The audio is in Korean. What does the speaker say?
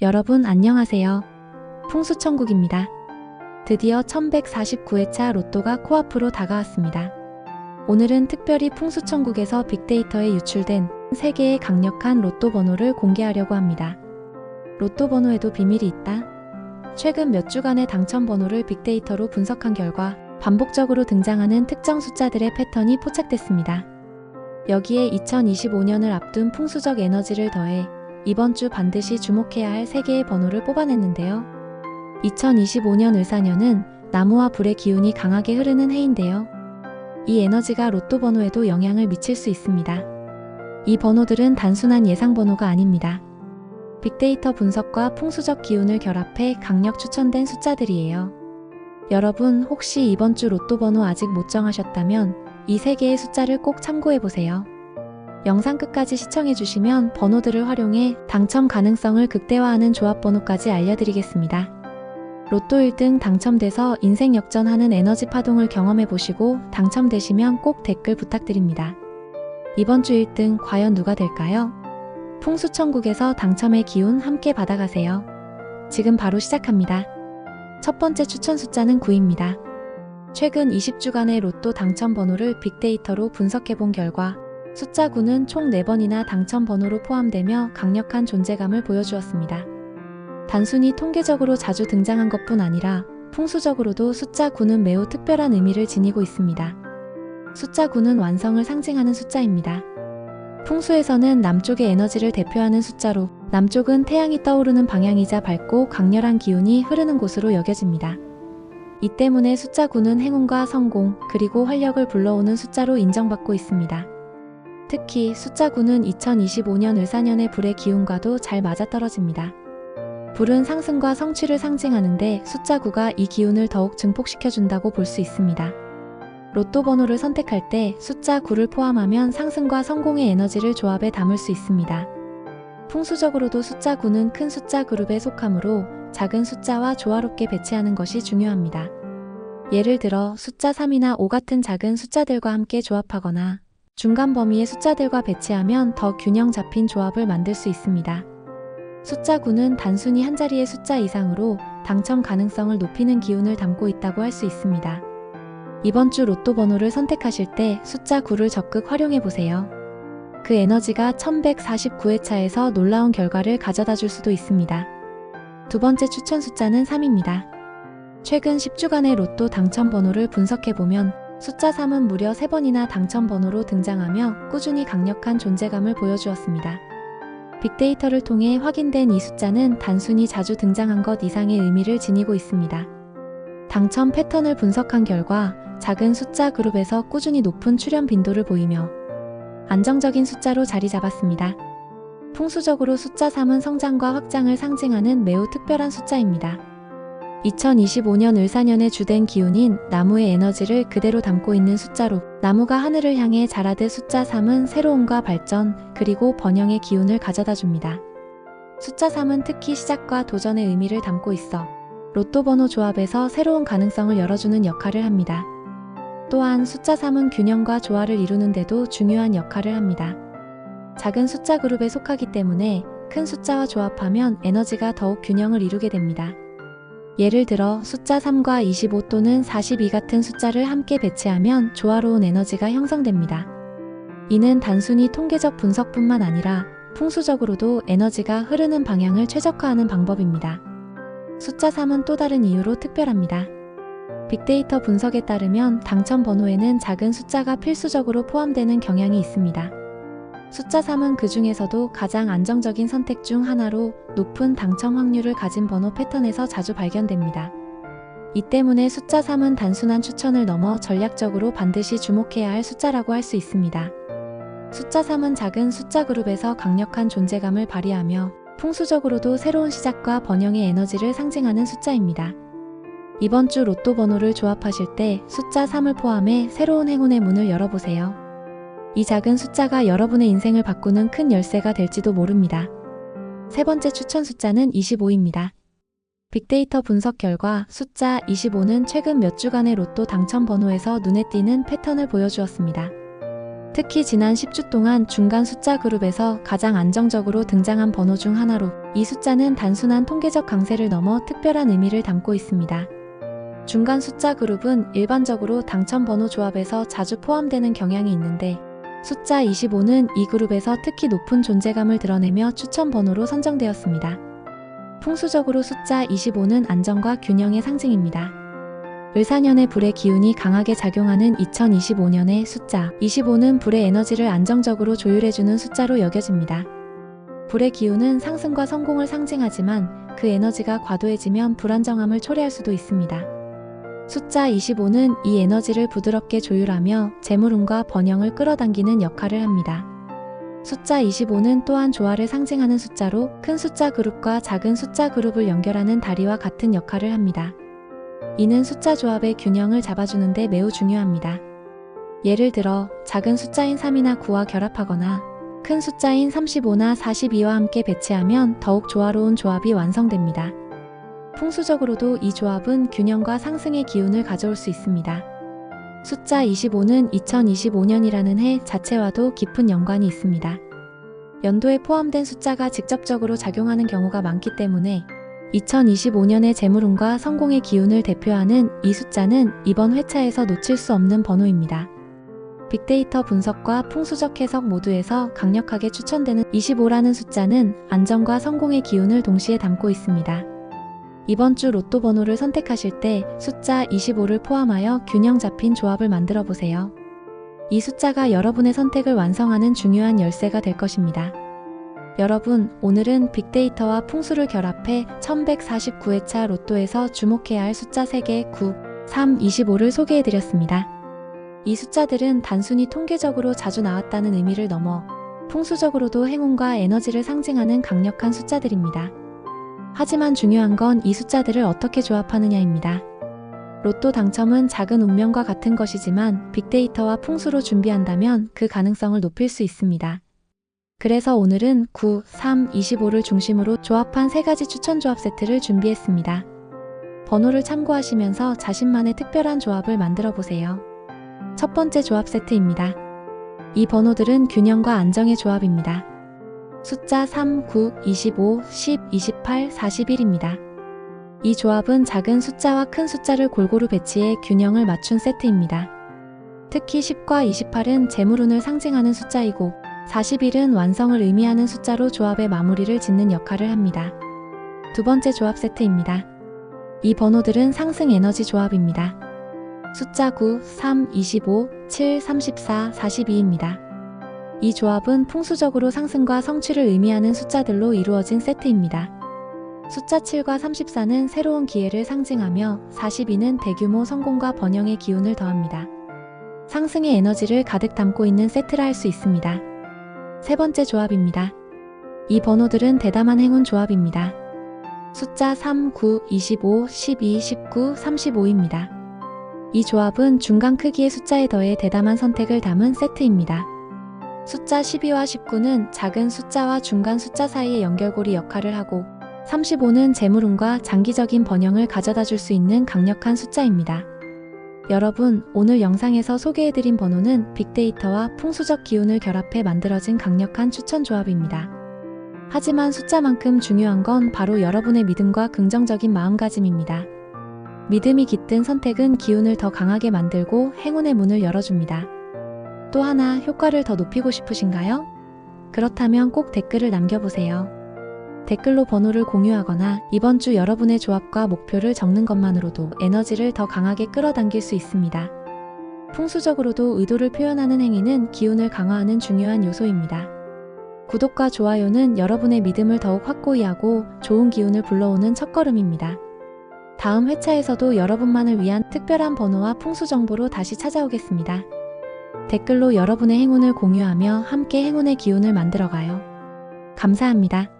여러분 안녕하세요. 풍수천국입니다. 드디어 1149회차 로또가 코앞으로 다가왔습니다. 오늘은 특별히 풍수천국에서 빅데이터에 유출된 3개의 강력한 로또 번호를 공개하려고 합니다. 로또 번호에도 비밀이 있다. 최근 몇 주간의 당첨 번호를 빅데이터로 분석한 결과 반복적으로 등장하는 특정 숫자들의 패턴이 포착됐습니다. 여기에 2025년을 앞둔 풍수적 에너지를 더해 이번 주 반드시 주목해야 할 3개의 번호를 뽑아냈는데요. 2025년 을사년은 나무와 불의 기운이 강하게 흐르는 해인데요. 이 에너지가 로또 번호에도 영향을 미칠 수 있습니다. 이 번호들은 단순한 예상 번호가 아닙니다. 빅데이터 분석과 풍수적 기운을 결합해 강력 추천된 숫자들이에요. 여러분 혹시 이번 주 로또 번호 아직 못 정하셨다면 이 3개의 숫자를 꼭 참고해보세요. 영상 끝까지 시청해주시면 번호들을 활용해 당첨 가능성을 극대화하는 조합 번호까지 알려드리겠습니다. 로또 1등 당첨돼서 인생 역전하는 에너지 파동을 경험해보시고 당첨되시면 꼭 댓글 부탁드립니다. 이번 주 1등 과연 누가 될까요? 풍수천국에서 당첨의 기운 함께 받아가세요. 지금 바로 시작합니다. 첫 번째 추천 숫자는 9입니다. 최근 20주간의 로또 당첨 번호를 빅데이터로 분석해본 결과 숫자 9는 총 4번이나 당첨 번호로 포함되며 강력한 존재감을 보여주었습니다. 단순히 통계적으로 자주 등장한 것뿐 아니라 풍수적으로도 숫자 9는 매우 특별한 의미를 지니고 있습니다. 숫자 9는 완성을 상징하는 숫자입니다. 풍수에서는 남쪽의 에너지를 대표하는 숫자로 남쪽은 태양이 떠오르는 방향이자 밝고 강렬한 기운이 흐르는 곳으로 여겨집니다. 이 때문에 숫자 9는 행운과 성공, 그리고 활력을 불러오는 숫자로 인정받고 있습니다. 특히 숫자 9는 2025년 을사년의 불의 기운과도 잘 맞아떨어집니다. 불은 상승과 성취를 상징하는데 숫자 9가 이 기운을 더욱 증폭시켜준다고 볼 수 있습니다. 로또 번호를 선택할 때 숫자 9를 포함하면 상승과 성공의 에너지를 조합에 담을 수 있습니다. 풍수적으로도 숫자 9는 큰 숫자 그룹에 속하므로 작은 숫자와 조화롭게 배치하는 것이 중요합니다. 예를 들어 숫자 3이나 5 같은 작은 숫자들과 함께 조합하거나 중간 범위의 숫자들과 배치하면 더 균형 잡힌 조합을 만들 수 있습니다. 숫자 9는 단순히 한 자리의 숫자 이상으로 당첨 가능성을 높이는 기운을 담고 있다고 할 수 있습니다. 이번 주 로또 번호를 선택하실 때 숫자 9를 적극 활용해보세요. 그 에너지가 1149회차에서 놀라운 결과를 가져다 줄 수도 있습니다. 두 번째 추천 숫자는 3입니다. 최근 10주간의 로또 당첨 번호를 분석해보면 숫자 3은 무려 3번이나 당첨 번호로 등장하며 꾸준히 강력한 존재감을 보여주었습니다. 빅데이터를 통해 확인된 이 숫자는 단순히 자주 등장한 것 이상의 의미를 지니고 있습니다. 당첨 패턴을 분석한 결과 작은 숫자 그룹에서 꾸준히 높은 출현 빈도를 보이며 안정적인 숫자로 자리 잡았습니다. 풍수적으로 숫자 3은 성장과 확장을 상징하는 매우 특별한 숫자입니다. 2025년 을사년의 주된 기운인 나무의 에너지를 그대로 담고 있는 숫자로 나무가 하늘을 향해 자라듯 숫자 3은 새로움과 발전, 그리고 번영의 기운을 가져다 줍니다. 숫자 3은 특히 시작과 도전의 의미를 담고 있어 로또 번호 조합에서 새로운 가능성을 열어주는 역할을 합니다. 또한 숫자 3은 균형과 조화를 이루는 데도 중요한 역할을 합니다. 작은 숫자 그룹에 속하기 때문에 큰 숫자와 조합하면 에너지가 더욱 균형을 이루게 됩니다. 예를 들어 숫자 3과 25 또는 42 같은 숫자를 함께 배치하면 조화로운 에너지가 형성됩니다. 이는 단순히 통계적 분석뿐만 아니라 풍수적으로도 에너지가 흐르는 방향을 최적화하는 방법입니다. 숫자 3은 또 다른 이유로 특별합니다. 빅데이터 분석에 따르면 당첨 번호에는 작은 숫자가 필수적으로 포함되는 경향이 있습니다. 숫자 3은 그 중에서도 가장 안정적인 선택 중 하나로 높은 당첨 확률을 가진 번호 패턴에서 자주 발견됩니다. 이 때문에 숫자 3은 단순한 추천을 넘어 전략적으로 반드시 주목해야 할 숫자라고 할 수 있습니다. 숫자 3은 작은 숫자 그룹에서 강력한 존재감을 발휘하며 풍수적으로도 새로운 시작과 번영의 에너지를 상징하는 숫자입니다. 이번 주 로또 번호를 조합하실 때 숫자 3을 포함해 새로운 행운의 문을 열어보세요. 이 작은 숫자가 여러분의 인생을 바꾸는 큰 열쇠가 될지도 모릅니다. 세 번째 추천 숫자는 25입니다. 빅데이터 분석 결과 숫자 25는 최근 몇 주간의 로또 당첨 번호에서 눈에 띄는 패턴을 보여주었습니다. 특히 지난 10주 동안 중간 숫자 그룹에서 가장 안정적으로 등장한 번호 중 하나로 이 숫자는 단순한 통계적 강세를 넘어 특별한 의미를 담고 있습니다. 중간 숫자 그룹은 일반적으로 당첨 번호 조합에서 자주 포함되는 경향이 있는데 숫자 25는 이 그룹에서 특히 높은 존재감을 드러내며 추천 번호로 선정되었습니다. 풍수적으로 숫자 25는 안정과 균형의 상징입니다. 을사년의 불의 기운이 강하게 작용하는 2025년의 숫자 25는 불의 에너지를 안정적으로 조율해주는 숫자로 여겨집니다. 불의 기운은 상승과 성공을 상징하지만 그 에너지가 과도해지면 불안정함을 초래할 수도 있습니다. 숫자 25는 이 에너지를 부드럽게 조율하며 재물운과 번영을 끌어당기는 역할을 합니다. 숫자 25는 또한 조화를 상징하는 숫자로 큰 숫자 그룹과 작은 숫자 그룹을 연결하는 다리와 같은 역할을 합니다. 이는 숫자 조합의 균형을 잡아주는 데 매우 중요합니다. 예를 들어 작은 숫자인 3이나 9와 결합하거나 큰 숫자인 35나 42와 함께 배치하면 더욱 조화로운 조합이 완성됩니다. 풍수적으로도 이 조합은 균형과 상승의 기운을 가져올 수 있습니다. 숫자 25는 2025년이라는 해 자체와도 깊은 연관이 있습니다. 연도에 포함된 숫자가 직접적으로 작용하는 경우가 많기 때문에 2025년의 재물운과 성공의 기운을 대표하는 이 숫자는 이번 회차에서 놓칠 수 없는 번호입니다. 빅데이터 분석과 풍수적 해석 모두에서 강력하게 추천되는 25라는 숫자는 안정과 성공의 기운을 동시에 담고 있습니다. 이번 주 로또 번호를 선택하실 때 숫자 25를 포함하여 균형 잡힌 조합을 만들어 보세요. 이 숫자가 여러분의 선택을 완성하는 중요한 열쇠가 될 것입니다. 여러분, 오늘은 빅데이터와 풍수를 결합해 1149회차 로또에서 주목해야 할 숫자 3개 9, 3, 25를 소개해드렸습니다. 이 숫자들은 단순히 통계적으로 자주 나왔다는 의미를 넘어 풍수적으로도 행운과 에너지를 상징하는 강력한 숫자들입니다. 하지만 중요한 건 이 숫자들을 어떻게 조합하느냐입니다. 로또 당첨은 작은 운명과 같은 것이지만 빅데이터와 풍수로 준비한다면 그 가능성을 높일 수 있습니다. 그래서 오늘은 9, 3, 25를 중심으로 조합한 3가지 추천 조합 세트를 준비했습니다. 번호를 참고하시면서 자신만의 특별한 조합을 만들어 보세요. 첫 번째 조합 세트입니다. 이 번호들은 균형과 안정의 조합입니다. 숫자 3, 9, 25, 10, 28, 41입니다. 이 조합은 작은 숫자와 큰 숫자를 골고루 배치해 균형을 맞춘 세트입니다. 특히 10과 28은 재물운을 상징하는 숫자이고 41은 완성을 의미하는 숫자로 조합의 마무리를 짓는 역할을 합니다. 두 번째 조합 세트입니다. 이 번호들은 상승 에너지 조합입니다. 숫자 9, 3, 25, 7, 34, 42입니다. 이 조합은 풍수적으로 상승과 성취를 의미하는 숫자들로 이루어진 세트입니다. 숫자 7과 34는 새로운 기회를 상징하며 42는 대규모 성공과 번영의 기운을 더합니다. 상승의 에너지를 가득 담고 있는 세트라 할 수 있습니다. 세 번째 조합입니다. 이 번호들은 대담한 행운 조합입니다. 숫자 3, 9, 25, 12, 19, 35입니다. 이 조합은 중간 크기의 숫자에 더해 대담한 선택을 담은 세트입니다. 숫자 12와 19는 작은 숫자와 중간 숫자 사이의 연결고리 역할을 하고 35는 재물운과 장기적인 번영을 가져다 줄 수 있는 강력한 숫자입니다. 여러분, 오늘 영상에서 소개해드린 번호는 빅데이터와 풍수적 기운을 결합해 만들어진 강력한 추천 조합입니다. 하지만 숫자만큼 중요한 건 바로 여러분의 믿음과 긍정적인 마음가짐입니다. 믿음이 깃든 선택은 기운을 더 강하게 만들고 행운의 문을 열어줍니다. 또 하나 효과를 더 높이고 싶으신가요? 그렇다면 꼭 댓글을 남겨보세요. 댓글로 번호를 공유하거나 이번 주 여러분의 조합과 목표를 적는 것만으로도 에너지를 더 강하게 끌어당길 수 있습니다. 풍수적으로도 의도를 표현하는 행위는 기운을 강화하는 중요한 요소입니다. 구독과 좋아요는 여러분의 믿음을 더욱 확고히 하고 좋은 기운을 불러오는 첫걸음입니다. 다음 회차에서도 여러분만을 위한 특별한 번호와 풍수 정보로 다시 찾아오겠습니다. 댓글로 여러분의 행운을 공유하며 함께 행운의 기운을 만들어가요. 감사합니다.